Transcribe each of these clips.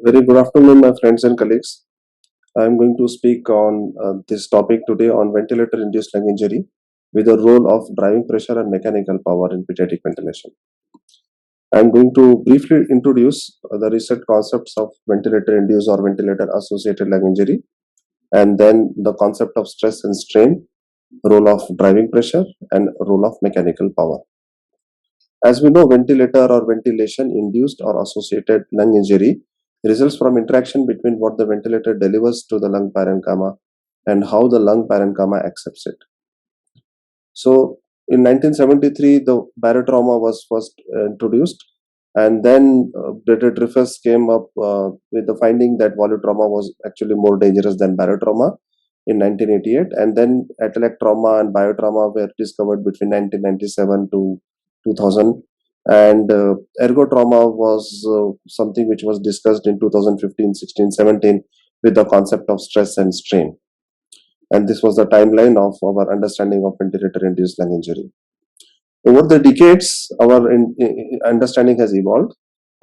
Very good afternoon, my friends and colleagues. I am going to speak on this topic today on ventilator-induced lung injury with the role of driving pressure and mechanical power in pediatric ventilation. I am going to briefly introduce the research concepts of ventilator-induced or ventilator-associated lung injury, and then the concept of stress and strain, role of driving pressure, and role of mechanical power. As we know, ventilator or ventilation-induced or associated lung injury results from interaction between what the ventilator delivers to the lung parenchyma and how the lung parenchyma accepts it. So, in 1973, the barotrauma was first introduced, and then Dreyfus came up with the finding that volutrauma was actually more dangerous than barotrauma in 1988, and then atelectrauma and biotrauma were discovered between 1997 to 2000, and ergotrauma was something which was discussed in 2015, 16, 17 with the concept of stress and strain. And this was the timeline of our understanding of ventilator-induced lung injury. Over the decades, our understanding has evolved.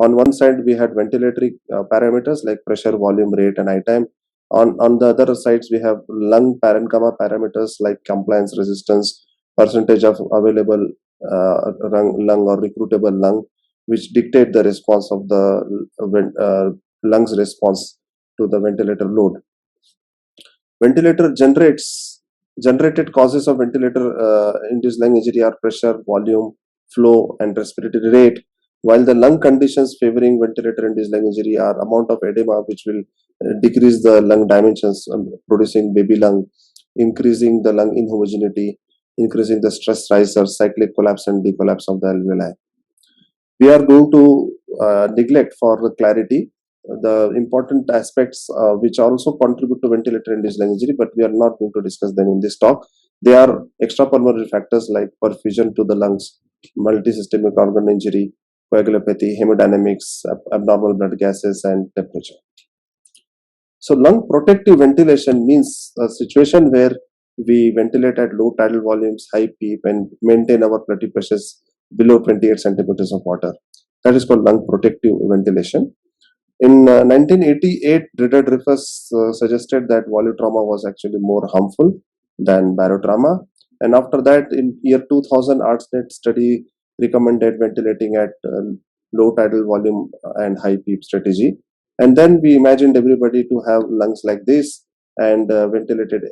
On one side, we had ventilatory parameters like pressure, volume, rate, and I time. On the other sides, we have lung parenchyma parameters like compliance, resistance, percentage of available lung or recruitable lung, which dictate the response of the lungs response to the ventilator load. Ventilator generated causes of ventilator induced lung injury are pressure, volume, flow, and respiratory rate, while the lung conditions favoring ventilator induced lung injury are amount of edema, which will decrease the lung dimensions, producing baby lung, increasing the lung inhomogeneity, increasing the stress riser, cyclic collapse, and decollapse of the alveoli. We are going to neglect for clarity the important aspects which also contribute to ventilator-induced lung injury, but we are not going to discuss them in this talk. They are extrapulmonary factors like perfusion to the lungs, multisystemic organ injury, coagulopathy, hemodynamics, abnormal blood gases, and temperature. So, lung protective ventilation means a situation where we ventilate at low tidal volumes, high PEEP, and maintain our blood pressures below 28 centimeters of water. That is called lung protective ventilation. In 1988, Dreyfus suggested that volutrauma was actually more harmful than barotrauma. And after that, in year 2000, ArtsNet study recommended ventilating at low tidal volume and high PEEP strategy. And then we imagined everybody to have lungs like this and ventilated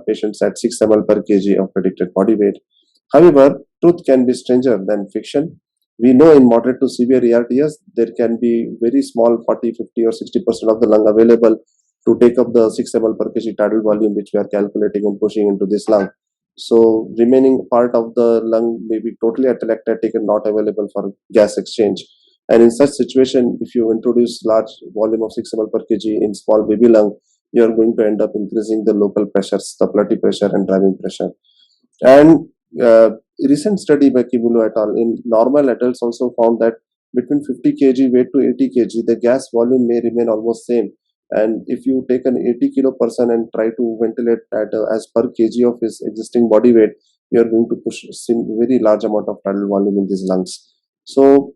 patients at 6 ml per kg of predicted body weight. However, truth can be stranger than fiction. We know in moderate to severe ERTS, there can be very small 40, 50 or 60% of the lung available to take up the 6 ml per kg tidal volume, which we are calculating and pushing into this lung. So remaining part of the lung may be totally atelectatic and not available for gas exchange. And in such situation, if you introduce large volume of 6 ml per kg in small baby lung, you are going to end up increasing the local pressures, the blood pressure and driving pressure. And recent study by Kimulo et al. In normal adults also found that between 50 kg weight to 80 kg, the gas volume may remain almost same. And if you take an 80 kilo person and try to ventilate at as per kg of his existing body weight, you are going to push a very large amount of tidal volume in these lungs. So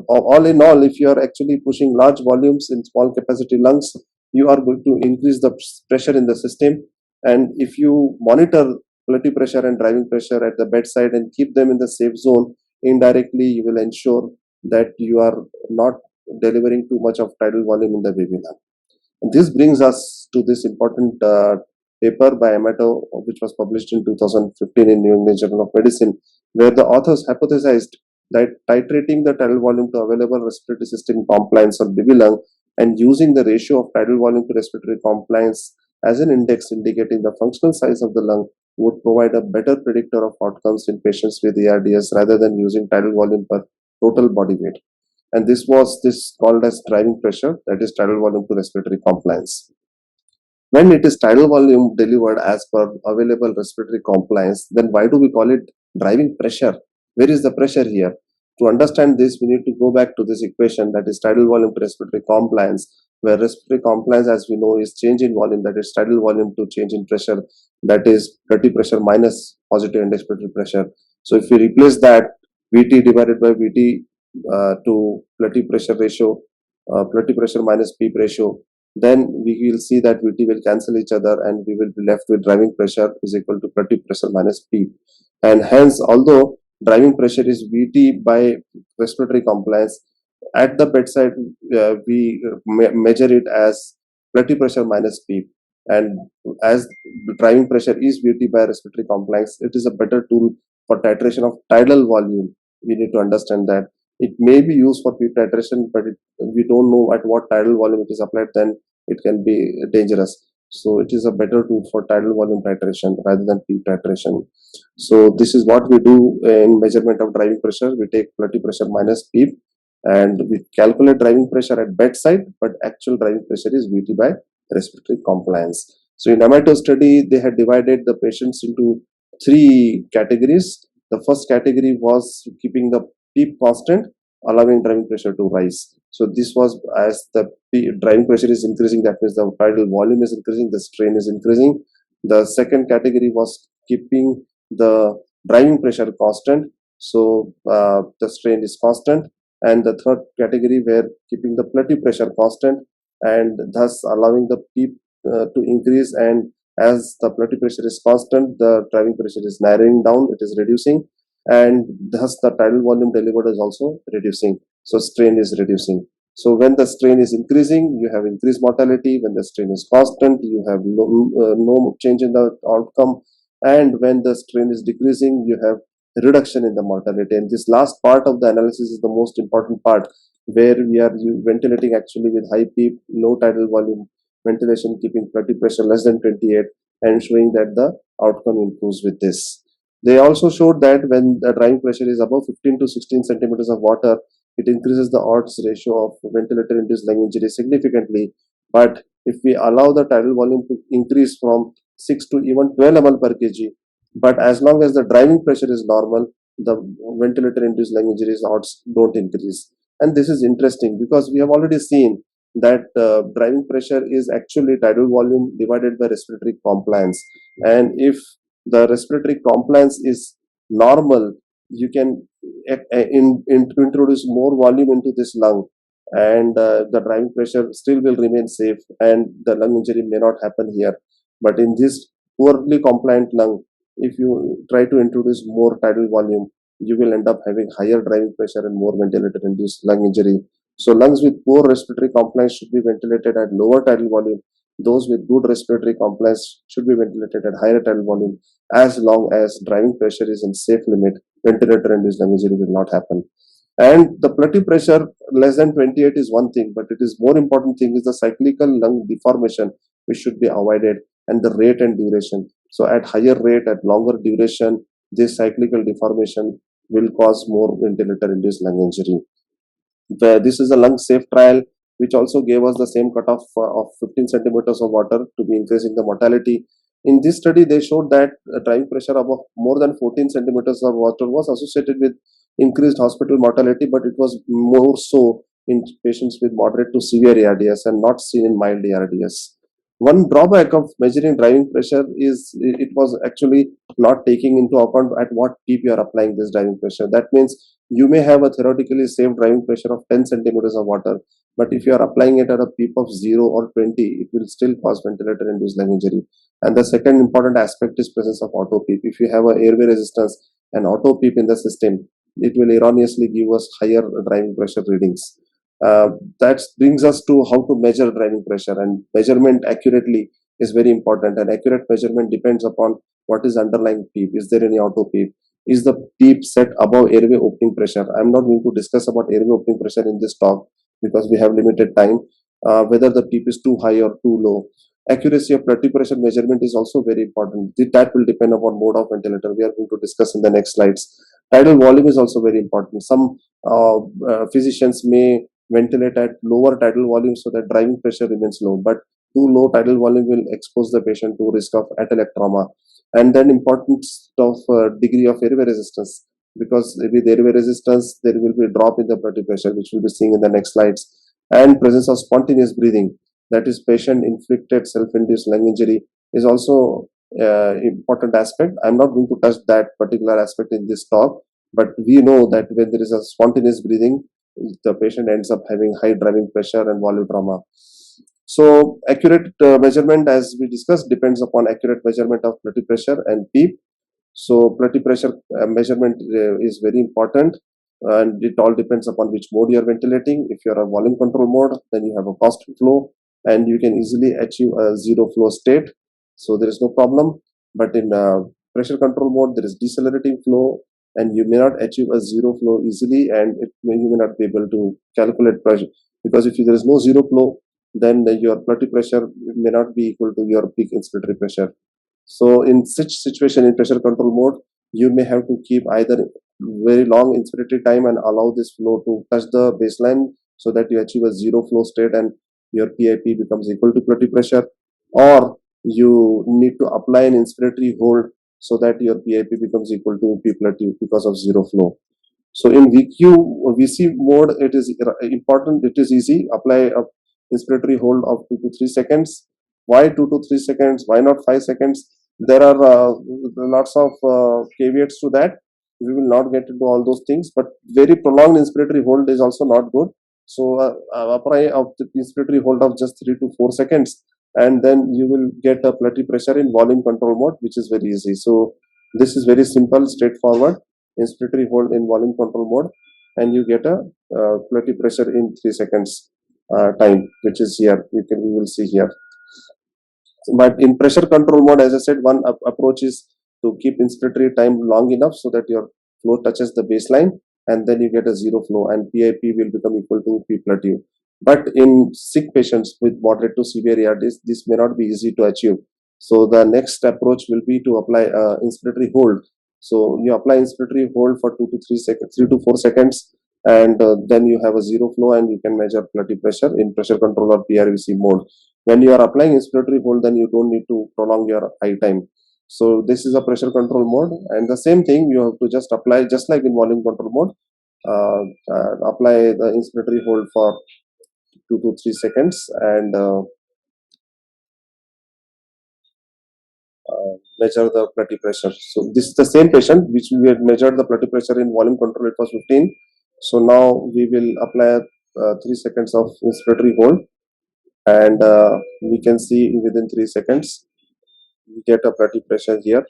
all in all, if you are actually pushing large volumes in small capacity lungs, you are going to increase the pressure in the system. And if you monitor blood pressure and driving pressure at the bedside and keep them in the safe zone, indirectly you will ensure that you are not delivering too much of tidal volume in the baby lung. And this brings us to this important paper by Amato, which was published in 2015 in New England Journal of Medicine, where the authors hypothesized that titrating the tidal volume to available respiratory system compliance or baby lung and using the ratio of tidal volume to respiratory compliance as an index indicating the functional size of the lung would provide a better predictor of outcomes in patients with ARDS rather than using tidal volume per total body weight. And this called as driving pressure, that is tidal volume to respiratory compliance. When it is tidal volume delivered as per available respiratory compliance, then why do we call it driving pressure? Where is the pressure here? To understand this, we need to go back to this equation, that is tidal volume to respiratory compliance, where respiratory compliance, as we know, is change in volume, that is tidal volume to change in pressure, that is blood pressure minus positive end expiratory pressure. So if we replace that Vt divided by Vt to blood pressure ratio, blood pressure minus PEEP ratio, then we will see that VT will cancel each other and we will be left with driving pressure is equal to blood pressure minus PEEP. And hence, although driving pressure is VT by respiratory compliance, at the bedside we measure it as blood pressure minus PEEP. And as driving pressure is VT by respiratory compliance, it is a better tool for titration of tidal volume. We need to understand that it may be used for PEEP titration, but we don't know at what tidal volume it is applied, then it can be dangerous. So it is a better tool for tidal volume titration rather than PEEP titration. So this is what we do in measurement of driving pressure. We take blood pressure minus PEEP and we calculate driving pressure at bedside, but actual driving pressure is VT by respiratory compliance. So in amateur study, they had divided the patients into three categories. The first category was keeping the PEEP constant, allowing driving pressure to rise. So this was as the driving pressure is increasing, that means the tidal volume is increasing, the strain is increasing. The second category was keeping the driving pressure constant, so the strain is constant. And the third category were keeping the blood pressure constant and thus allowing the PEEP to increase, and as the blood pressure is constant, the driving pressure is narrowing down, it is reducing, and thus the tidal volume delivered is also reducing, so strain is reducing. So when the strain is increasing, you have increased mortality. When the strain is constant, you have no change in the outcome, and when the strain is decreasing, you have reduction in the mortality. And this last part of the analysis is the most important part, where we are ventilating actually with high PEEP, low tidal volume ventilation, keeping blood pressure less than 28 and showing that the outcome improves with this. They also showed that when the driving pressure is above 15 to 16 centimeters of water, it increases the odds ratio of ventilator-induced lung injury significantly. But if we allow the tidal volume to increase from 6 to even 12 ml per kg, but as long as the driving pressure is normal, the ventilator-induced lung injuries odds don't increase. And this is interesting because we have already seen that driving pressure is actually tidal volume divided by respiratory compliance. And if the respiratory compliance is normal, you can introduce more volume into this lung, and the driving pressure still will remain safe and the lung injury may not happen here. But in this poorly compliant lung, if you try to introduce more tidal volume, you will end up having higher driving pressure and more ventilator induced lung injury. So lungs with poor respiratory compliance should be ventilated at lower tidal volume. Those with good respiratory compliance should be ventilated at higher tidal volume. As long as driving pressure is in safe limit, ventilator induced lung injury will not happen. And the blood pressure less than 28 is one thing, but it is more important thing is the cyclical lung deformation, which should be avoided, and the rate and duration. So at higher rate, at longer duration, this cyclical deformation will cause more ventilator-induced lung injury. This is a lung safe trial, which also gave us the same cutoff of 15 centimeters of water to be increasing the mortality. In this study, they showed that driving pressure above more than 14 centimeters of water was associated with increased hospital mortality, but it was more so in patients with moderate to severe ARDS and not seen in mild ARDS. One drawback of measuring driving pressure is it was actually not taking into account at what PEEP you are applying this driving pressure. That means you may have a theoretically safe driving pressure of 10 centimeters of water, but if you are applying it at a PEEP of 0 or 20, it will still cause ventilator-induced lung injury. And the second important aspect is presence of auto PEEP. If you have an airway resistance and auto PEEP in the system, it will erroneously give us higher driving pressure readings. That brings us to how to measure driving pressure, and measurement accurately is very important, and accurate measurement depends upon what is underlying PEEP. Is there any auto PEEP? Is the PEEP set above airway opening pressure? I'm not going to discuss about airway opening pressure in this talk because we have limited time. Whether the PEEP is too high or too low. Accuracy of blood pressure measurement is also very important. That will depend upon mode of ventilator. We are going to discuss in the next slides. Tidal volume is also very important. Some physicians may ventilate at lower tidal volume so that driving pressure remains low, but too low tidal volume will expose the patient to risk of atelectasis trauma. And then importance of degree of airway resistance, because with airway resistance there will be a drop in the blood pressure, which we'll be seeing in the next slides. And presence of spontaneous breathing, that is patient inflicted self-induced lung injury, is also important aspect. I'm not going to touch that particular aspect in this talk, but we know that when there is a spontaneous breathing, the patient ends up having high driving pressure and volume trauma. So accurate measurement, as we discussed, depends upon accurate measurement of blood pressure and PEEP. So blood pressure measurement is very important, and it all depends upon which mode you are ventilating. If you are a volume control mode, then you have a constant flow, and you can easily achieve a zero flow state. So there is no problem. But in pressure control mode, there is decelerating flow, and you may not achieve a zero flow easily, and you may not be able to calculate pressure, because if there is no zero flow, then your blood pressure may not be equal to your peak inspiratory pressure. So in such situation, in pressure control mode, you may have to keep either very long inspiratory time and allow this flow to touch the baseline so that you achieve a zero flow state and your PIP becomes equal to blood pressure, or you need to apply an inspiratory hold so that your PIP becomes equal to P plateau because of zero flow. So in VC mode, it is important. It is easy. Apply a inspiratory hold of 2 to 3 seconds. Why 2 to 3 seconds? Why not 5 seconds? There are lots of caveats to that. We will not get into all those things, but very prolonged inspiratory hold is also not good. So apply of the inspiratory hold of just 3 to 4 seconds, and then you will get a blood pressure in volume control mode, which is very easy. So this is very simple, straightforward. Inspiratory hold in volume control mode, and you get a blood pressure in 3 seconds time, which is here. We will see here. But in pressure control mode, as I said, one approach is to keep inspiratory time long enough so that your flow touches the baseline, and then you get a zero flow, and PIP will become equal to P plateau. But in sick patients with moderate to severe ARDS, this may not be easy to achieve. So the next approach will be to apply inspiratory hold. So you apply inspiratory hold for 2 to 3 seconds, 3 to 4 seconds, and then you have a zero flow, and you can measure blood pressure in pressure control or PRVC mode. When you are applying inspiratory hold, then you don't need to prolong your high time. So this is a pressure control mode, and the same thing you have to just apply, just like in volume control mode. Apply the inspiratory hold for 2 to 3 seconds, and measure the blood pressure. So this is the same patient which we had measured the blood pressure in volume control. It was 15. So now we will apply 3 seconds of inspiratory hold, and we can see within 3 seconds we get a blood pressure here,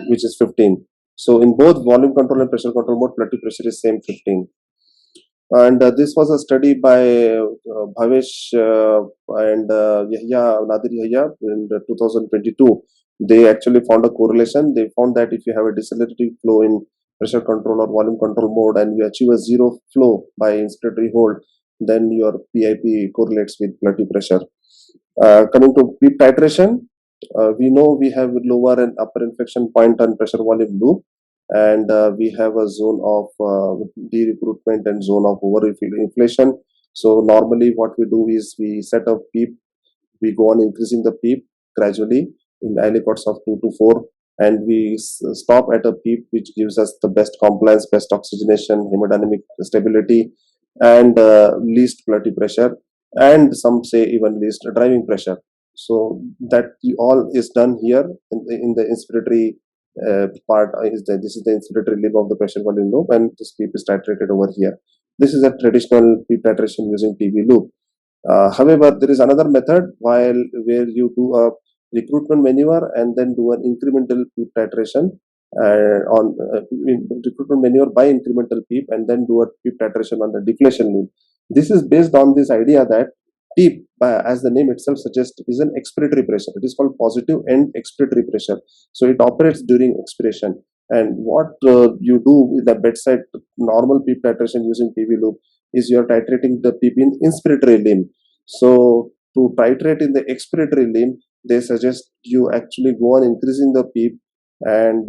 which is 15. So in both volume control and pressure control mode, blood pressure is same 15. And this was a study by Bhavesh and Nadir Yahya in 2022. They actually found a correlation. They found that if you have a decelerating flow in pressure control or volume control mode, and you achieve a zero flow by inspiratory hold, then your PIP correlates with blood pressure. Coming to PEEP titration, we know we have lower and upper inflection point on pressure volume loop, and we have a zone of de-recruitment and zone of over-inflation. So normally what we do is we set up PEEP, we go on increasing the PEEP gradually in aliquots of 2 to 4, and we stop at a PEEP which gives us the best compliance, best oxygenation, hemodynamic stability, and least blood pressure, and some say even least driving pressure. So that all is done here in the inspiratory part. This is the inspiratory limb of the pressure volume loop, and this PEEP is titrated over here. This is a traditional PEEP titration using PV loop. However, there is another method where you do a recruitment maneuver and then do an incremental PEEP titration on recruitment maneuver by incremental PEEP, and then do a PEEP titration on the deflation limb. This is based on this idea that PEEP, as the name itself suggests, is an expiratory pressure. It is called positive end expiratory pressure. So it operates during expiration. And what you do with the bedside normal PEEP titration using PV loop is you are titrating the PEEP in inspiratory limb. So to titrate in the expiratory limb, they suggest you actually go on increasing the PEEP and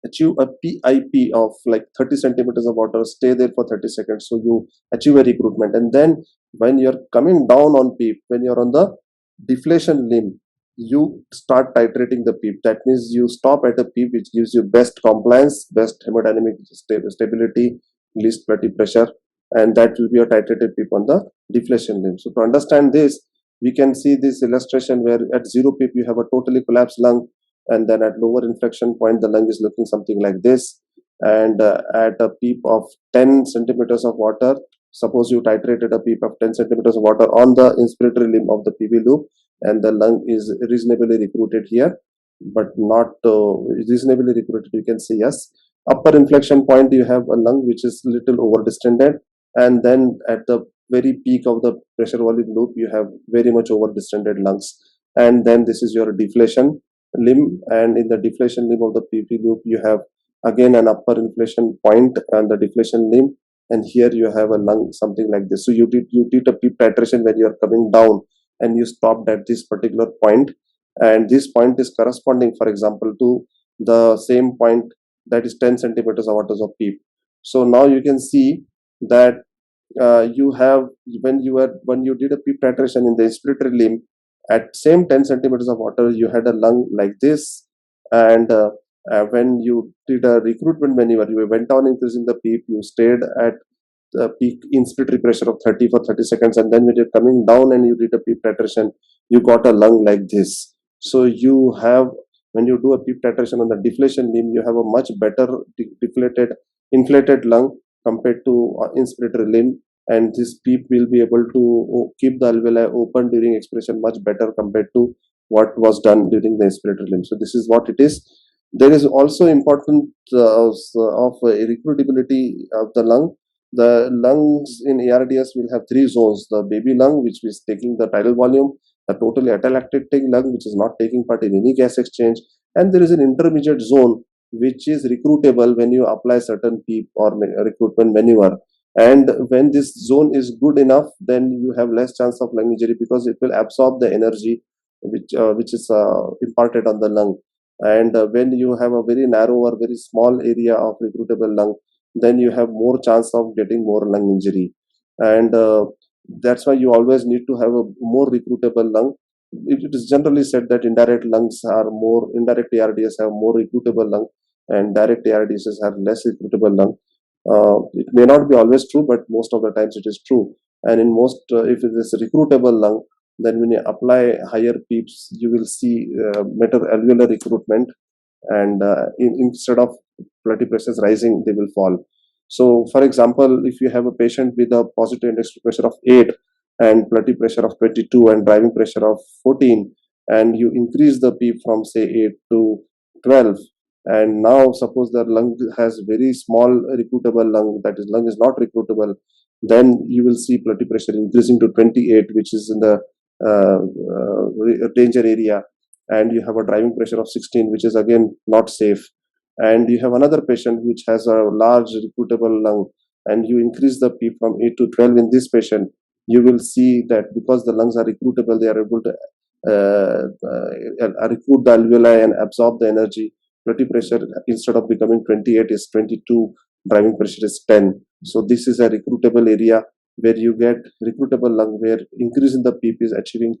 achieve a PIP of like 30 centimeters of water, stay there for 30 seconds. So you achieve a recruitment. And then when you're coming down on PEEP, when you're on the deflation limb, you start titrating the PEEP. That means you stop at a PEEP which gives you best compliance, best hemodynamic stability, least blood pressure, and that will be a titrated PEEP on the deflation limb. So to understand this, we can see this illustration where at zero PEEP you have a totally collapsed lung, and then at lower inflection point the lung is looking something like this, and at a PEEP of 10 centimeters of water, suppose you titrated a PEEP of 10 centimeters of water on the inspiratory limb of the PV loop, and the lung is reasonably recruited here, but not reasonably recruited, you can say yes. Upper inflection point, you have a lung which is little over distended, and then at the very peak of the pressure volume loop, you have very much over distended lungs, and then this is your deflation limb, and in the deflation limb of the PV loop, you have again an upper inflation point and the deflation limb, and here you have a lung something like this. So you did a PEEP titration when you are coming down, and you stopped at this particular point, and this point is corresponding, for example, to the same point, that is 10 centimeters of waters of PEEP. So now you can see that you have, when you did a PEEP titration in the inspiratory limb at same 10 centimeters of water, you had a lung like this, and when you did a recruitment maneuver, you went on increasing the PEEP, you stayed at the peak inspiratory pressure of 30 for 30 seconds, and then when you're coming down and you did a PEEP titration, you got a lung like this. So you have, when you do a PEEP titration on the deflation limb, you have a much better inflated lung compared to inspiratory limb, and this PEEP will be able to keep the alveoli open during expiration much better compared to what was done during the inspiratory limb. So this is what it is. There is also important of recruitability of the lung. The lungs in ARDS will have three zones: the baby lung, which is taking the tidal volume; the totally atelectatic lung, which is not taking part in any gas exchange; and there is an intermediate zone which is recruitable when you apply certain PEEP or recruitment maneuver. And when this zone is good enough, then you have less chance of lung injury, because it will absorb the energy which is imparted on the lung. And when you have a very narrow or very small area of recruitable lung, then you have more chance of getting more lung injury. And that's why you always need to have a more recruitable lung. It is generally said that indirect lungs are more, indirect ARDS have more recruitable lung, and direct ARDS have less recruitable lung. It may not be always true, but most of the times it is true. And in most, if it is recruitable lung, then when you apply higher PEEPs, you will see better alveolar recruitment, and instead of blood pressures rising, they will fall. So, for example, if you have a patient with a positive index pressure of 8 and blood pressure of 22 and driving pressure of 14, and you increase the PEEP from say 8 to 12, and now suppose the lung has very small recruitable lung, that is lung is not recruitable, then you will see blood pressure increasing to 28, which is in the danger area, and you have a driving pressure of 16, which is again not safe. And you have another patient which has a large recruitable lung, and you increase the PEEP from 8 to 12 in this patient, you will see that because the lungs are recruitable, they are able to recruit the alveoli and absorb the energy. Blood pressure, instead of becoming 28, is 22, driving pressure is 10. So this is a recruitable area where you get recruitable lung, where increase in the PEEP is achieving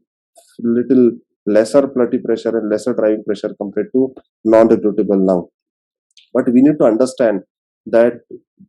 little lesser blood pressure and lesser driving pressure compared to non-recruitable lung. But we need to understand that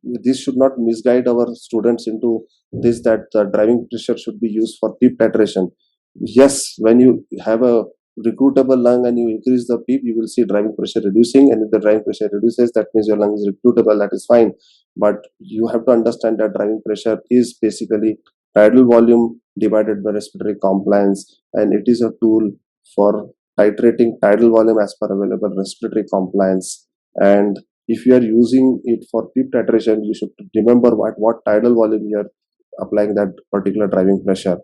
this should not misguide our students into this, that the driving pressure should be used for PEEP titration. Yes, when you have a recruitable lung and you increase the PEEP, you will see driving pressure reducing, and if the driving pressure reduces, that means your lung is recruitable, that is fine. But you have to understand that driving pressure is basically tidal volume divided by respiratory compliance, and it is a tool for titrating tidal volume as per available respiratory compliance. And if you are using it for PEEP titration, you should remember what tidal volume you are applying that particular driving pressure.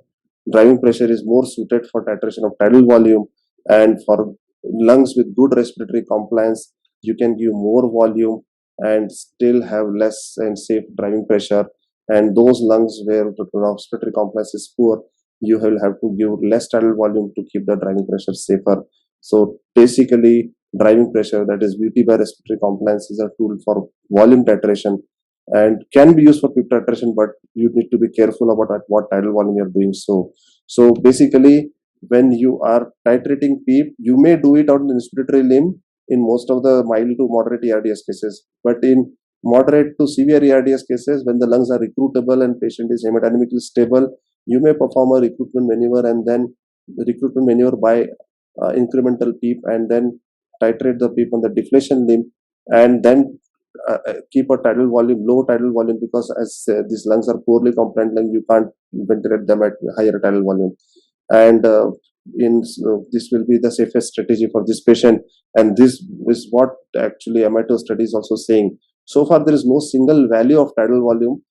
Driving pressure is more suited for titration of tidal volume, and for lungs with good respiratory compliance, you can give more volume and still have less and safe driving pressure. And those lungs where the respiratory compliance is poor, you will have to give less tidal volume to keep the driving pressure safer. So basically, driving pressure, that is VT by respiratory compliance, is a tool for volume titration and can be used for PEEP titration, but you need to be careful about at what tidal volume you are doing. So basically, when you are titrating PEEP, you may do it on the inspiratory limb in most of the mild to moderate ARDS cases, but in moderate to severe ARDS cases, when the lungs are recruitable and patient is hemodynamically stable, you may perform a recruitment maneuver, and then the recruitment maneuver by incremental PEEP, and then titrate the PEEP on the deflation limb, and then keep a tidal volume, low tidal volume, because as these lungs are poorly compliant lung, you can't ventilate them at higher tidal volume. And this will be the safest strategy for this patient. And this is what actually amateur study is also saying. So far, there is no single value of tidal volume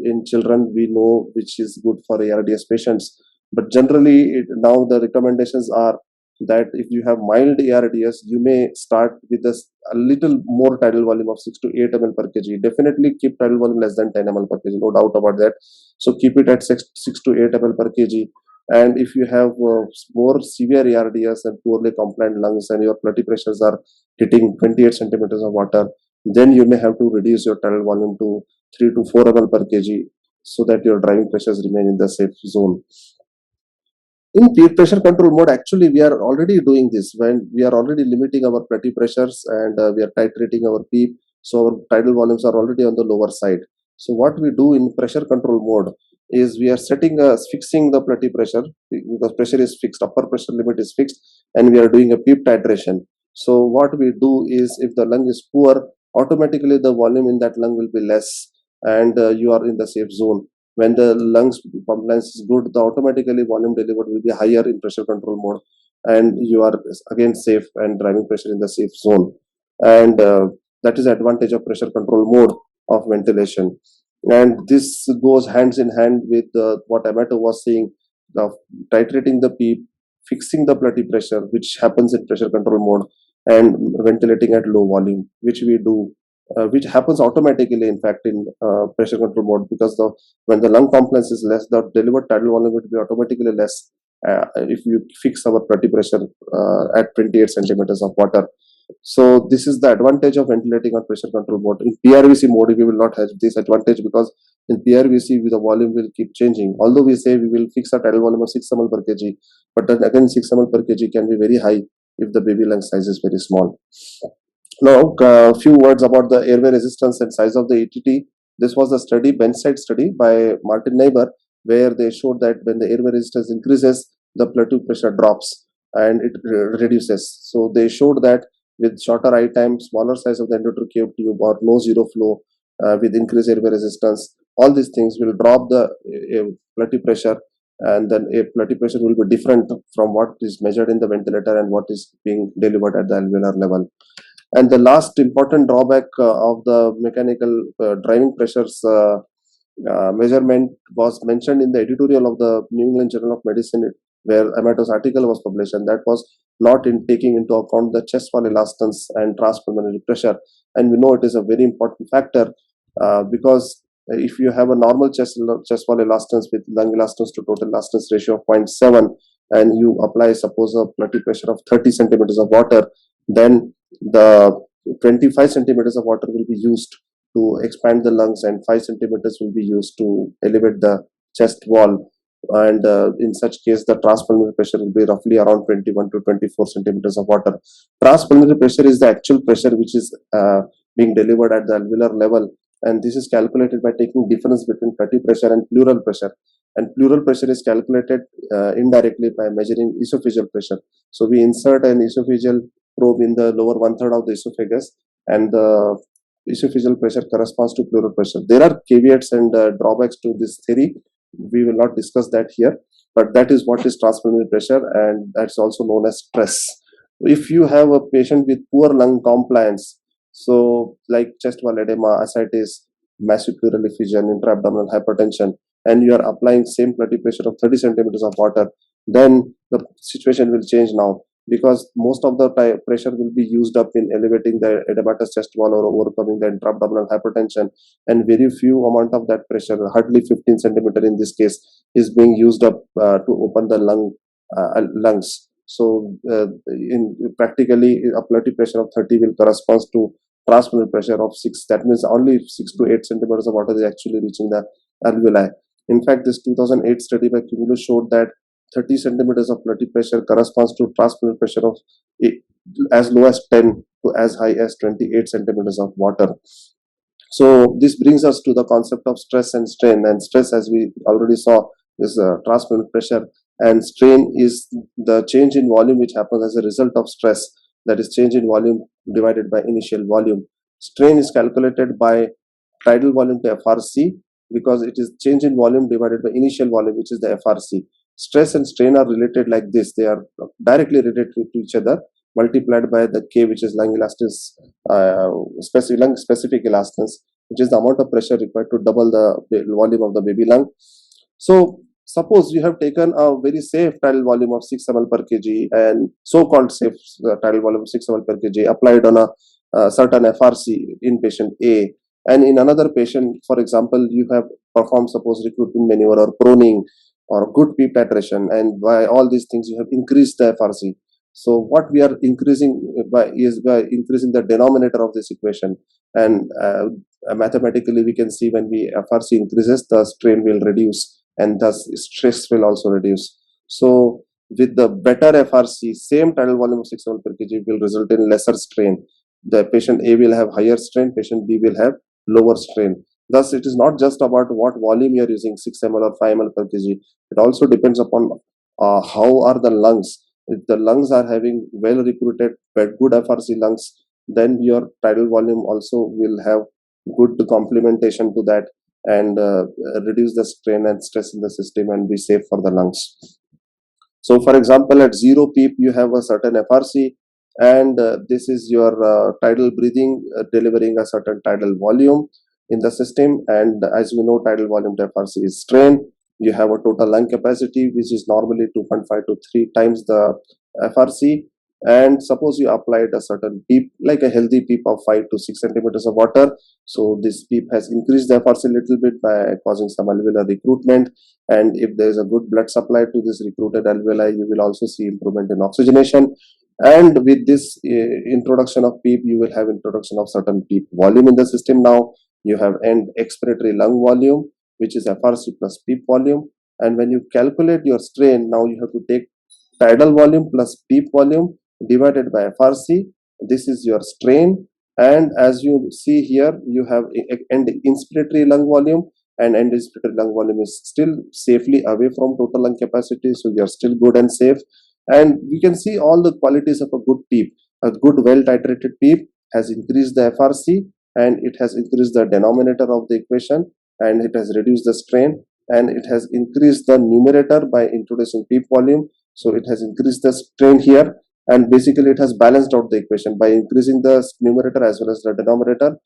in children we know which is good for ARDS patients. But generally, now the recommendations are that if you have mild ARDS, you may start with a little more tidal volume of 6 to 8 ml per kg. Definitely keep tidal volume less than 10 ml per kg, no doubt about that. So keep it at 6 to 8 ml per kg. And if you have more severe ARDS and poorly compliant lungs and your blood pressures are hitting 28 centimeters of water, then you may have to reduce your tidal volume to 3 to 4 ml per kg so that your driving pressures remain in the safe zone. In pressure control mode, actually, we are already doing this when we are already limiting our blood pressures and we are titrating our PEEP. So our tidal volumes are already on the lower side. So what we do in pressure control mode is we are fixing the blood pressure because pressure is fixed, upper pressure limit is fixed, and we are doing a PEEP titration. So what we do is if the lung is poor, automatically the volume in that lung will be less and you are in the safe zone. When the lungs compliance is good, the automatically volume delivered will be higher in pressure control mode, and you are again safe and driving pressure in the safe zone. And that is the advantage of pressure control mode of ventilation. And this goes hands in hand with what Amato was saying, of titrating the PEEP, fixing the blood pressure, which happens in pressure control mode, and ventilating at low volume, which we do, which happens automatically, in fact, in pressure control mode, because when the lung compliance is less, the delivered tidal volume will be automatically less if you fix our blood pressure at 28 centimeters of water. So this is the advantage of ventilating on pressure control mode. In PRVC mode, we will not have this advantage because in PRVC, the volume will keep changing. Although we say we will fix a tidal volume of 6 ml per kg, but then again 6 ml per kg can be very high if the baby lung size is very small. Now, a few words about the airway resistance and size of the ETT. This was a study, bench-side study by Martin Neighbor, where they showed that when the airway resistance increases, the plateau pressure drops and it reduces. So they showed that with shorter I time, smaller size of the endotracheal tube, or no zero flow with increased airway resistance, all these things will drop the plateau pressure, and then a plateau pressure will be different from what is measured in the ventilator and what is being delivered at the alveolar level. And the last important drawback of the mechanical driving pressures measurement was mentioned in the editorial of the New England Journal of Medicine, where Amato's article was published, and that was not in taking into account the chest wall elastance and transpulmonary pressure. And we know it is a very important factor because if you have a normal chest wall elastance with lung elastance to total elastance ratio of 0.7, and you apply, suppose, a blood pressure of 30 centimeters of water, then the 25 centimeters of water will be used to expand the lungs and 5 centimeters will be used to elevate the chest wall. And in such case, the transpulmonary pressure will be roughly around 21 to 24 centimeters of water. Transpulmonary pressure is the actual pressure which is being delivered at the alveolar level, and this is calculated by taking difference between plateau pressure and pleural pressure. And pleural pressure is calculated indirectly by measuring esophageal pressure. So we insert an esophageal probe in the lower 1/3 of the esophagus, and the esophageal pressure corresponds to pleural pressure. There are caveats and drawbacks to this theory. We will not discuss that here, but that is what is transpulmonary pressure, and that's also known as stress. If you have a patient with poor lung compliance, so like chest wall edema, ascites, massive pleural effusion, intra-abdominal hypertension, and you are applying same blood pressure of 30 centimeters of water, then the situation will change now, because most of the pressure will be used up in elevating the edematous chest wall or overcoming the intra-abdominal hypertension, and very few amount of that pressure, hardly 15 centimeter in this case, is being used up to open the lungs. So in practically a blood pressure of 30 will correspond to transpulmonary pressure of 6. That means only 6 to 8 centimeters of water is actually reaching the alveoli. In fact, this 2008 study by Cumulus showed that 30 centimeters of blood pressure corresponds to transpulmonary pressure of as low as 10 to as high as 28 centimeters of water. So this brings us to the concept of stress and strain. And stress, as we already saw, is transpulmonary pressure, and strain is the change in volume which happens as a result of stress, that is change in volume divided by initial volume. Strain is calculated by tidal volume to FRC, because it is change in volume divided by initial volume, which is the FRC. Stress and strain are related like this. They are directly related to each other, multiplied by the K, which is lung elastance, lung specific elastance, which is the amount of pressure required to double the volume of the baby lung. So suppose you have taken a very safe tidal volume of 6 ml per kg, and so-called safe tidal volume of 6 ml per kg applied on a certain FRC in patient A, and in another patient, for example, you have performed suppose recruitment maneuver or proning or good PEEP titration, and by all these things you have increased the FRC. So what we are increasing by is by increasing the denominator of this equation, and mathematically we can see when we FRC increases, the strain will reduce and thus stress will also reduce. So with the better FRC, same tidal volume of 6 ml per kg will result in lesser strain. The patient A will have higher strain, patient B will have lower strain. Thus, it is not just about what volume you are using, 6 ml or 5 ml per kg. It also depends upon how are the lungs. If the lungs are having well recruited, but good FRC lungs, then your tidal volume also will have good complementation to that, and reduce the strain and stress in the system and be safe for the lungs. So, for example, at 0 PEEP, you have a certain FRC, and this is your tidal breathing delivering a certain tidal volume in the system. And as we know, tidal volume to FRC is strain. You have a total lung capacity, which is normally 2.5 to 3 times the FRC. And suppose you applied a certain PEEP, like a healthy PEEP of 5 to 6 centimeters of water. So this PEEP has increased the FRC a little bit by causing some alveolar recruitment. And if there is a good blood supply to this recruited alveoli, you will also see improvement in oxygenation. And with this introduction of PEEP, you will have introduction of certain PEEP volume in the system. Now you have end expiratory lung volume, which is FRC plus PEEP volume. And when you calculate your strain, now you have to take tidal volume plus PEEP volume divided by FRC. This is your strain. And as you see here, you have end inspiratory lung volume, and end inspiratory lung volume is still safely away from total lung capacity. So you are still good and safe. And we can see all the qualities of a good PEEP. A good well titrated PEEP has increased the FRC, and it has increased the denominator of the equation, and it has reduced the strain, and it has increased the numerator by introducing PEEP volume. So it has increased the strain here, and basically it has balanced out the equation by increasing the numerator as well as the denominator.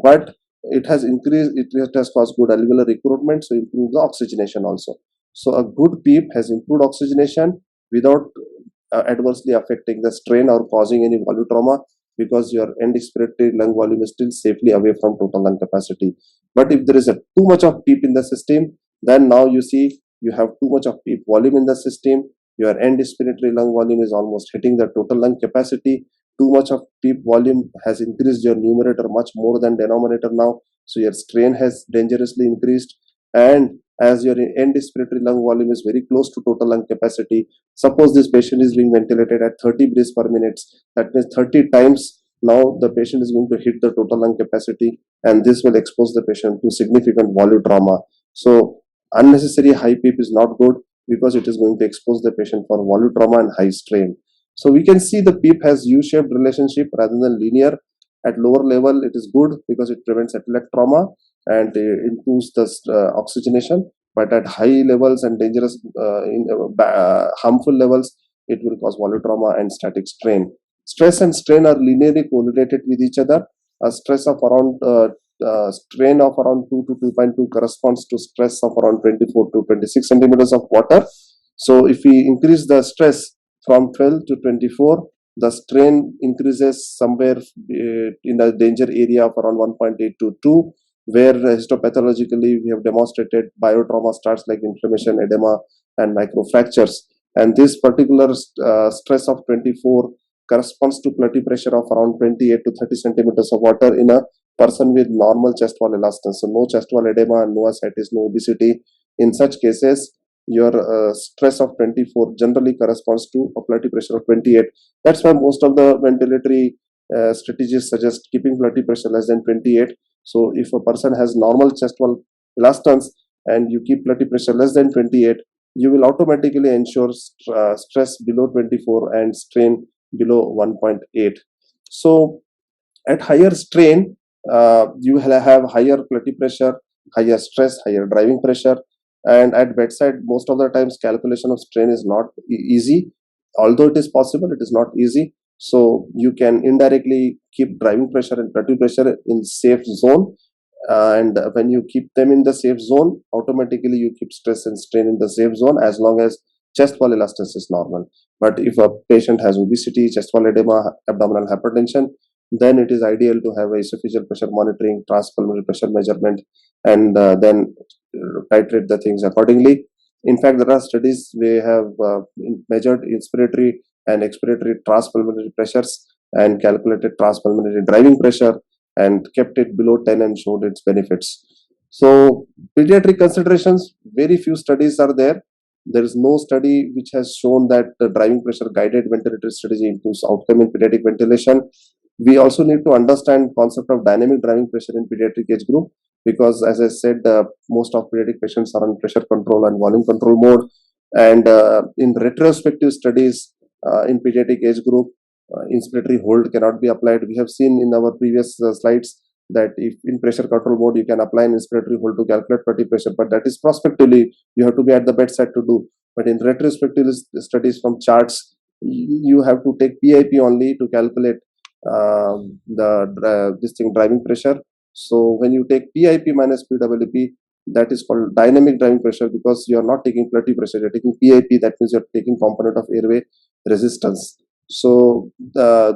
But it has increased, it has caused good alveolar recruitment, so improved the oxygenation also. So a good PEEP has improved oxygenation without adversely affecting the strain or causing any volume trauma, because your end expiratory lung volume is still safely away from total lung capacity. But if there is too much of PEEP in the system, then now you see you have too much of PEEP volume in the system. Your end expiratory lung volume is almost hitting the total lung capacity. Too much of PEEP volume has increased your numerator much more than denominator now. So your strain has dangerously increased. And as your end expiratory lung volume is very close to total lung capacity, suppose this patient is being ventilated at 30 breaths per minute, that means 30 times now the patient is going to hit the total lung capacity, and this will expose the patient to significant volume trauma. So unnecessary high PEEP is not good, because it is going to expose the patient for volume trauma and high strain. So we can see the PEEP has U-shaped relationship rather than linear. At lower level, it is good because it prevents atelectasis trauma and improves the oxygenation. But at high levels and dangerous, harmful levels, it will cause volume trauma and static strain. Stress and strain are linearly correlated with each other. A stress of around strain of around 2 to 2.2 corresponds to stress of around 24 to 26 centimeters of water. So if we increase the stress from 12 to 24, the strain increases somewhere in the danger area of around 1.8 to 2, where histopathologically we have demonstrated biotrauma starts like inflammation, edema, and microfractures. And this particular stress of 24 corresponds to pleural pressure of around 28 to 30 centimeters of water in a person with normal chest wall elastance. So no chest wall edema, no ascites, no obesity. In such cases, your stress of 24 generally corresponds to a pleural pressure of 28. That's why most of the ventilatory strategies suggest keeping pleural pressure less than 28. So if a person has normal chest wall elastance and you keep pleural pressure less than 28, you will automatically ensure stress below 24 and strain below 1.8. So at higher strain, you will have higher blood pressure, higher stress, higher driving pressure, and at bedside, most of the times calculation of strain is not easy. Although it is possible, it is not easy. So you can indirectly keep driving pressure and blood pressure in safe zone, and when you keep them in the safe zone, automatically you keep stress and strain in the safe zone as long as chest wall elasticity is normal. But if a patient has obesity, chest wall edema, abdominal hypertension, then it is ideal to have a esophageal pressure monitoring, transpulmonary pressure measurement, and then titrate the things accordingly. In fact, there are studies we have measured inspiratory and expiratory transpulmonary pressures and calculated transpulmonary driving pressure and kept it below 10 and showed its benefits. So, pediatric considerations, very few studies are there. There is no study which has shown that the driving pressure guided ventilatory strategy improves outcome in pediatric ventilation. We also need to understand concept of dynamic driving pressure in pediatric age group, because as I said, most of pediatric patients are on pressure control and volume control mode. And in retrospective studies in pediatric age group, inspiratory hold cannot be applied. We have seen in our previous slides that if in pressure control mode you can apply an inspiratory hold to calculate blood pressure, but that is prospectively, you have to be at the bedside to do. But in retrospective studies from charts, you have to take PIP only to calculate this thing driving pressure. So when you take PIP minus PWP, that is called dynamic driving pressure, because you are not taking blood pressure, you are taking PIP. That means you are taking component of airway resistance. So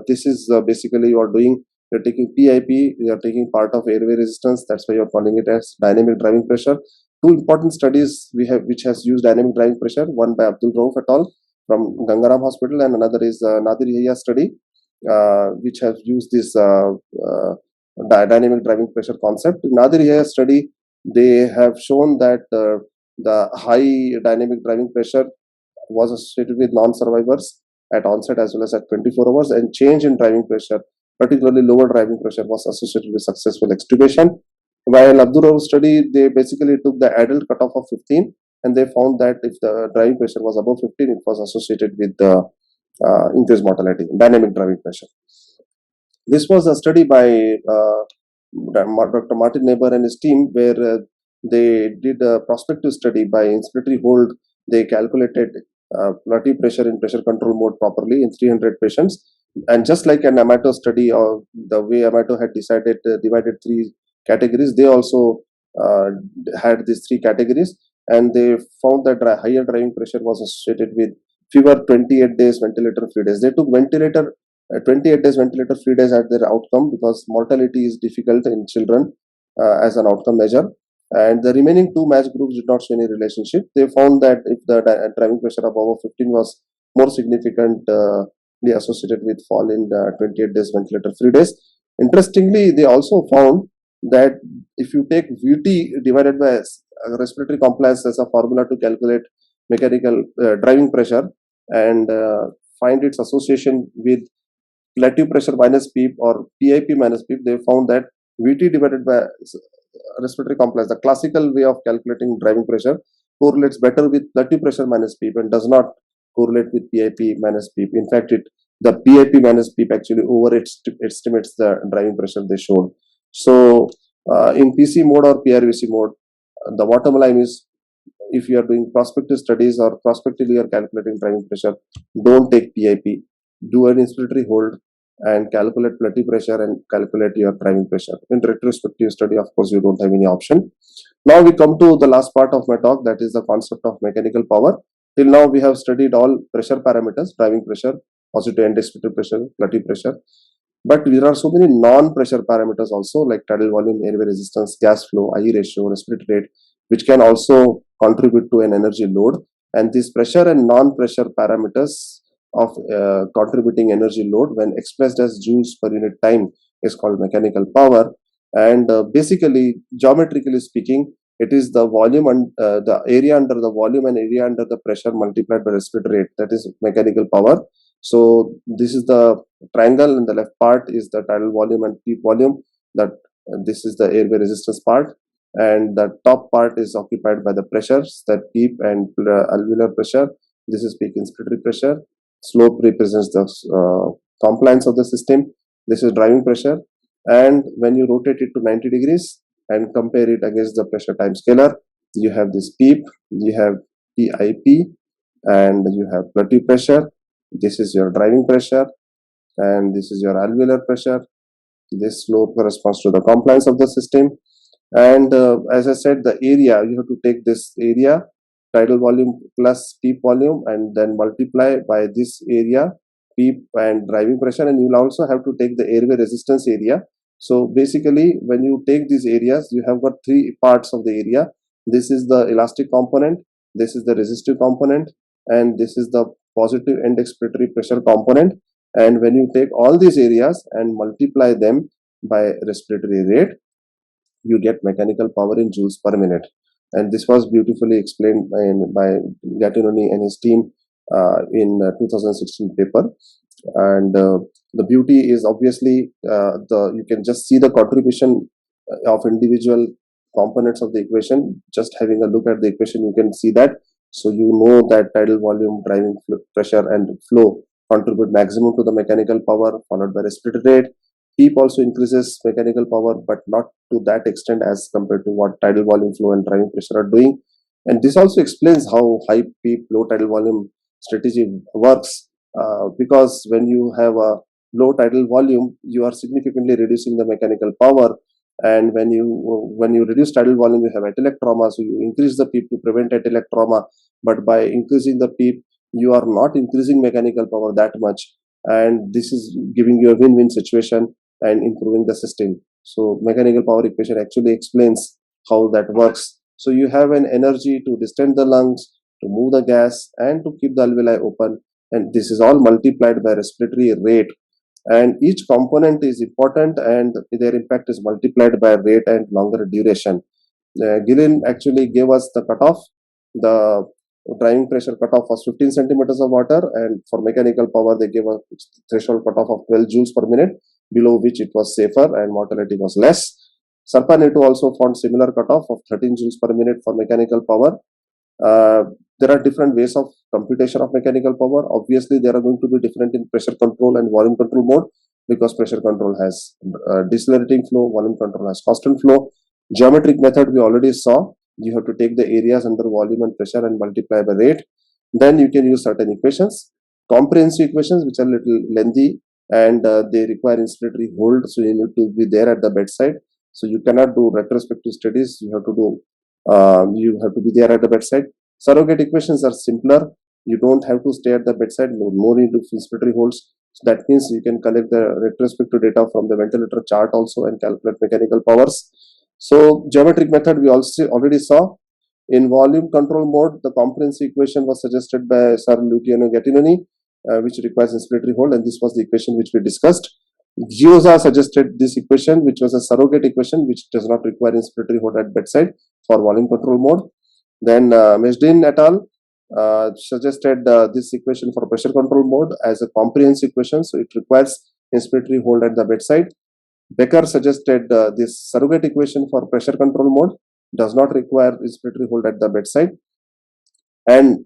this is basically you are doing, you're taking PIP, you're taking part of airway resistance. That's why you're calling it as dynamic driving pressure. Two important studies we have which has used dynamic driving pressure, one by Abdul Rauf et al. From Gangaram Hospital, and another is Nadir Yahya study, which has used this dynamic driving pressure concept. In Nadir Yahya study, they have shown that the high dynamic driving pressure was associated with non-survivors at onset as well as at 24 hours, and change in driving pressure, particularly lower driving pressure, was associated with successful extubation. While Abdurrahman study, they basically took the adult cutoff of 15, and they found that if the driving pressure was above 15, it was associated with the increased mortality, dynamic driving pressure. This was a study by Dr. Martin Neighbor and his team, where they did a prospective study by inspiratory hold. They calculated blood pressure in pressure control mode properly in 300 patients. And just like an Amato study, or the way Amato had decided divided three categories, they also had these three categories, and they found that higher driving pressure was associated with fewer 28 days ventilator free days. They took ventilator 28 days ventilator free days as their outcome, because mortality is difficult in children as an outcome measure. And the remaining two match groups did not show any relationship. They found that if the driving pressure above 15 was more significantly associated with fall in 28 days ventilator free days. Interestingly, they also found that if you take VT divided by respiratory compliance as a formula to calculate mechanical driving pressure, and find its association with plateau pressure minus PEEP or PIP minus PEEP, they found that VT divided by respiratory compliance, the classical way of calculating driving pressure, correlates better with plateau pressure minus PEEP and does not correlate with PIP minus PEEP. In fact, the PIP minus PEEP actually overestimates the driving pressure they showed. So in PC mode or PRVC mode, the bottom line is, if you are doing prospective studies or prospectively you are calculating driving pressure, don't take PIP. Do an inspiratory hold and calculate blood pressure and calculate your driving pressure. In retrospective study, of course, you don't have any option. Now we come to the last part of my talk, that is the concept of mechanical power. Till now we have studied all pressure parameters: driving pressure, positive and expected pressure, blood pressure. But there are so many non-pressure parameters also, like tidal volume, airway resistance, gas flow, I ratio, respiratory rate, which can also contribute to an energy load. And these pressure and non-pressure parameters of contributing energy load, when expressed as joules per unit time, is called mechanical power. And basically, geometrically speaking, it is the volume and the area under the volume and area under the pressure multiplied by respiratory rate. That is mechanical power. So this is the triangle, and the left part is the tidal volume and PEEP volume. That this is the airway resistance part, and the top part is occupied by the pressures, that PEEP and alveolar pressure. This is peak inspiratory pressure. Slope represents the compliance of the system. This is driving pressure. And when you rotate it to 90 degrees and compare it against the pressure time scalar, you have this PEEP, you have PIP, and you have plateau pressure. This is your driving pressure, and this is your alveolar pressure. This slope corresponds to the compliance of the system. And as I said, the area, you have to take this area, tidal volume plus PEEP volume, and then multiply by this area, PEEP and driving pressure, and you'll also have to take the airway resistance area. So basically, when you take these areas, you have got three parts of the area. This is the elastic component, this is the resistive component, and this is the positive end expiratory pressure component. And when you take all these areas and multiply them by respiratory rate, you get mechanical power in joules per minute. And this was beautifully explained by Gattinoni and his team in 2016 paper. And the beauty is obviously you can just see the contribution of individual components of the equation. Just having a look at the equation, you can see that. So you know that tidal volume, driving pressure, and flow contribute maximum to the mechanical power, followed by respiratory rate. PEEP also increases mechanical power, but not to that extent as compared to what tidal volume, flow, and driving pressure are doing. And this also explains how high PEEP, low tidal volume strategy works, because when you have a low tidal volume, you are significantly reducing the mechanical power. And when you reduce tidal volume, you have atelectrauma, so you increase the PEEP to prevent atelectrauma. But by increasing the PEEP, you are not increasing mechanical power that much, and this is giving you a win-win situation and improving the system. So mechanical power equation actually explains how that works. So you have an energy to distend the lungs, to move the gas, and to keep the alveoli open, and this is all multiplied by respiratory rate. And each component is important, and their impact is multiplied by rate and longer duration. Gillen actually gave us the cutoff. The driving pressure cutoff was 15 centimeters of water, and for mechanical power they gave a threshold cutoff of 12 joules per minute, below which it was safer and mortality was less. Sarpaneto also found similar cutoff of 13 joules per minute for mechanical power. There are different ways of computation of mechanical power. Obviously, there are going to be different in pressure control and volume control mode, because pressure control has decelerating flow, volume control has constant flow. Geometric method we already saw. You have to take the areas under volume and pressure and multiply by rate. Then you can use certain equations, comprehensive equations, which are a little lengthy, and they require inspiratory hold, so you need to be there at the bedside. So you cannot do retrospective studies. You have to be there at the bedside. Surrogate equations are simpler. You don't have to stay at the bedside. No need to inspiratory holds. So that means you can collect the retrospective data from the ventilator chart also and calculate mechanical powers. So geometric method we also already saw. In volume control mode, the comprehensive equation was suggested by Sir Luciano Gattinoni, which requires inspiratory hold, and this was the equation which we discussed. Giosa suggested this equation, which was a surrogate equation which does not require inspiratory hold at bedside for volume control mode. Then Mesdin et al. Suggested this equation for pressure control mode as a comprehensive equation, so it requires inspiratory hold at the bedside. Becker suggested this surrogate equation for pressure control mode, does not require inspiratory hold at the bedside. And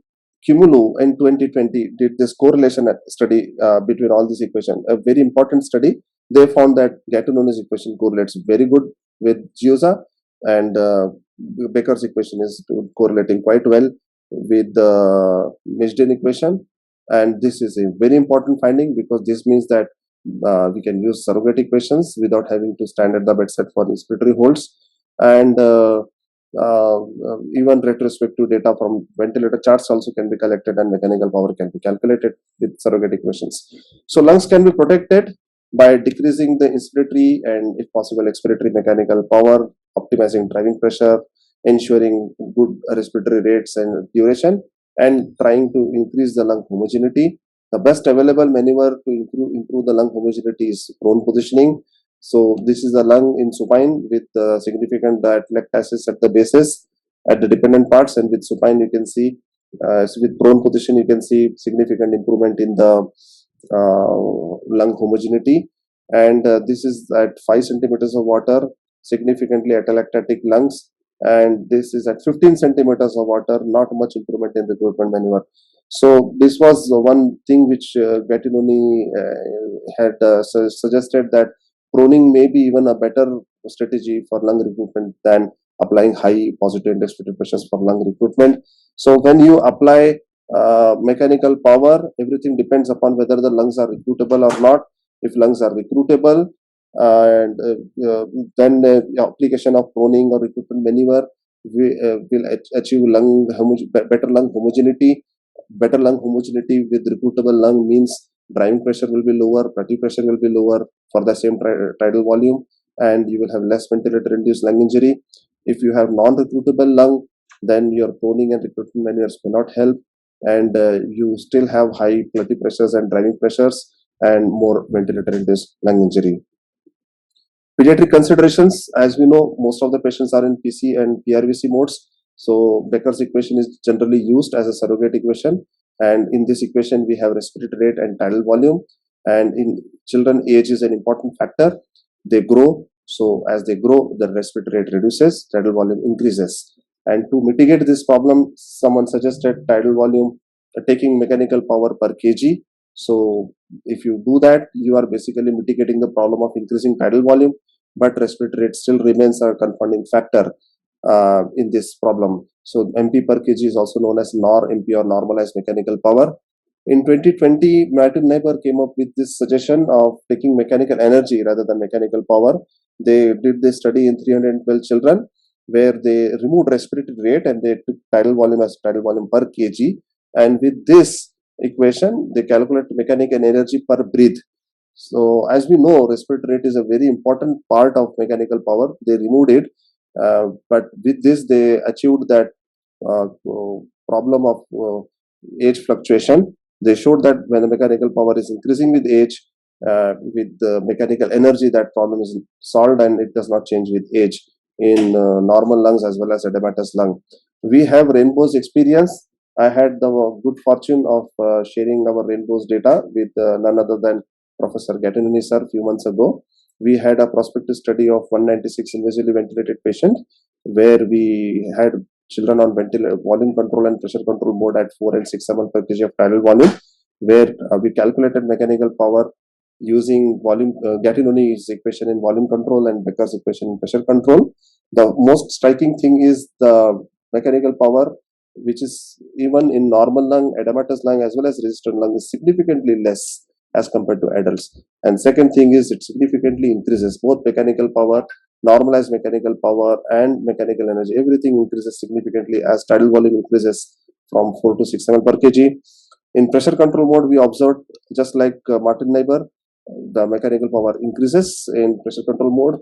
Cumulu in 2020 did this correlation study between all these equations, a very important study. They found that Gattinoni's equation correlates very good with Giosa, and Becker's equation is correlating quite well with the Mesdin equation. And this is a very important finding, because this means that we can use surrogate equations without having to stand at the bedside for inspiratory holds. And even retrospective data from ventilator charts also can be collected, and mechanical power can be calculated with surrogate equations. So lungs can be protected by decreasing the inspiratory and, if possible, expiratory mechanical power, optimizing driving pressure, ensuring good respiratory rates and duration, and trying to increase the lung homogeneity. The best available maneuver to improve the lung homogeneity is prone positioning. So this is the lung in supine with significant atelectasis at the bases at the dependent parts, and with supine you can see, so with prone position you can see significant improvement in the lung homogeneity. And this is at 5 centimeters of water, significantly atelectatic lungs, and this is at 15 centimeters of water, not much improvement in recruitment maneuver. So this was one thing which Gattinoni had suggested, that proning may be even a better strategy for lung recruitment than applying high positive index fluid pressures for lung recruitment. So when you apply mechanical power, everything depends upon whether the lungs are recruitable or not. If lungs are recruitable, and then the application of proning or recruitment maneuver will achieve better lung homogeneity. Better lung homogeneity with recruitable lung means driving pressure will be lower, petti pressure will be lower for the same tidal volume, and you will have less ventilator-induced lung injury. If you have non-recruitable lung, then your proning and recruitment maneuvers may not help, and you still have high petti pressures and driving pressures and more ventilator-induced lung injury. Pediatric considerations, as we know, most of the patients are in PC and PRVC modes. So Becker's equation is generally used as a surrogate equation. And in this equation, we have respiratory rate and tidal volume. And in children, age is an important factor. They grow. So as they grow, the respiratory rate reduces, tidal volume increases. And to mitigate this problem, someone suggested tidal volume taking mechanical power per kg. So if you do that, you are basically mitigating the problem of increasing tidal volume, but respiratory rate still remains a confounding factor in this problem. So MP per kg is also known as NOR-MP or normalized mechanical power. In 2020, Martin Neighbor came up with this suggestion of taking mechanical energy rather than mechanical power. They did this study in 312 children where they removed respiratory rate and they took tidal volume as tidal volume per kg. And with this equation, they calculate mechanical energy per breath. So as we know, respiratory rate is a very important part of mechanical power. They removed it, but with this they achieved that problem of age fluctuation. They showed that when the mechanical power is increasing with age, with the mechanical energy, that problem is solved and it does not change with age in normal lungs as well as edematous lung. We have rainbows experience. I had the good fortune of sharing our rainbows data with none other than Professor Gattinoni sir a few months ago. We had a prospective study of 196 invasively ventilated patients where we had children on volume control and pressure control mode at 4 and 6 7 per kg of tidal volume, where we calculated mechanical power using volume Gattinoni's equation in volume control and Becker's equation in pressure control. The most striking thing is the mechanical power, which is even in normal lung, edematous lung as well as resistant lung, is significantly less as compared to adults. And second thing is it significantly increases both mechanical power, normalized mechanical power and mechanical energy. Everything increases significantly as tidal volume increases from 4 to 6 ml per kg. In pressure control mode, we observed just like Martin Neighbor, the mechanical power increases in pressure control mode,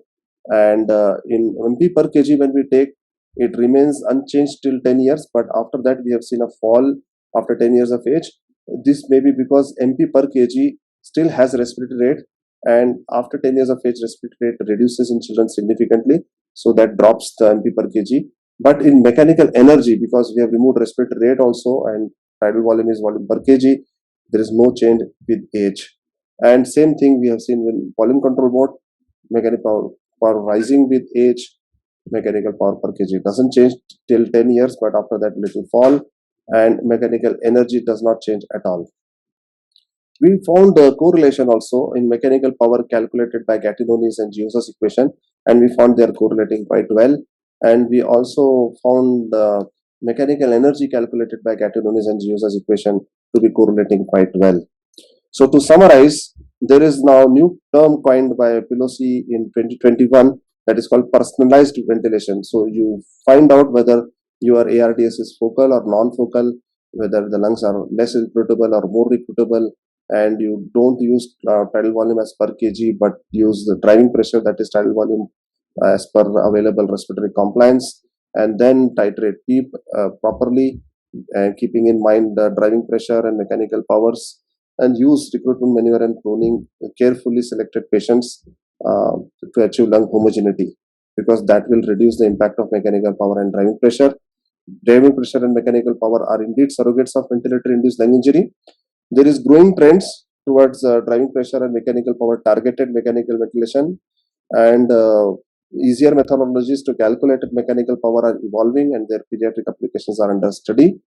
and in MP per kg when we take, it remains unchanged till 10 years, but after that we have seen a fall after 10 years of age. This may be because MP per kg still has respiratory rate, and after 10 years of age respiratory rate reduces in children significantly, so that drops the MP per kg. But in mechanical energy, because we have removed respiratory rate also and tidal volume is volume per kg, there is no change with age. And same thing we have seen in volume control mode, mechanical power rising with age, mechanical power per kg doesn't change till 10 years, but after that little fall, and mechanical energy does not change at all. We found a correlation also in mechanical power calculated by Gattinoni's and Giussa's equation, and we found they are correlating quite well. And we also found mechanical energy calculated by Gattinoni's and Giussa's equation to be correlating quite well. So to summarize, there is now new term coined by Pelosi in 2021 that is called personalized ventilation. So you find out whether your ARDS is focal or non-focal, whether the lungs are less recruitable or more recruitable, and you don't use tidal volume as per kg, but use the driving pressure, that is tidal volume as per available respiratory compliance, and then titrate PEEP properly, keeping in mind the driving pressure and mechanical powers, and use recruitment maneuver and proning carefully selected patients to achieve lung homogeneity, because that will reduce the impact of mechanical power and driving pressure. Driving pressure and mechanical power are indeed surrogates of ventilator-induced lung injury. There is growing trends towards driving pressure and mechanical power targeted mechanical ventilation, and easier methodologies to calculate mechanical power are evolving, and their pediatric applications are under study.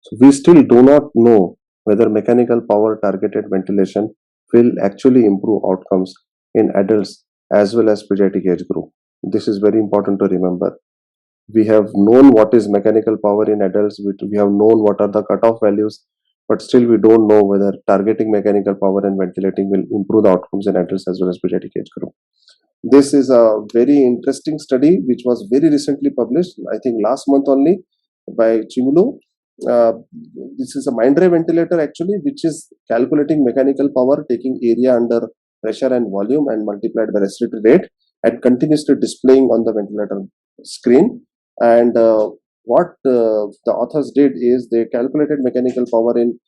So we still do not know whether mechanical power targeted ventilation will actually improve outcomes in adults as well as pediatric age group. This is very important to remember. We have known what is mechanical power in adults, we have known what are the cutoff values, but still we don't know whether targeting mechanical power and ventilating will improve the outcomes in adults as well as pediatric age group. This is a very interesting study which was very recently published, I think last month only, by Chimulo. Uh, this is a mind ray ventilator actually, which is calculating mechanical power, taking area under pressure and volume and multiplied by respiratory rate and continuously displaying on the ventilator screen. And what the authors did is they calculated mechanical power in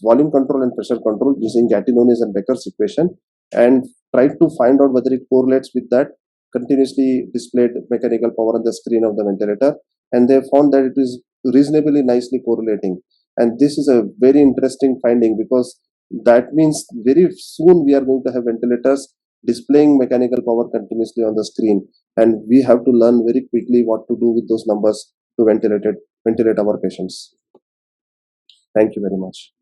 volume control and pressure control using Gatinonis and Becker's equation, and tried to find out whether it correlates with that continuously displayed mechanical power on the screen of the ventilator, and they found that it is reasonably nicely correlating. And this is a very interesting finding, because that means very soon we are going to have ventilators displaying mechanical power continuously on the screen, and we have to learn very quickly what to do with those numbers to ventilate our patients. Thank you very much.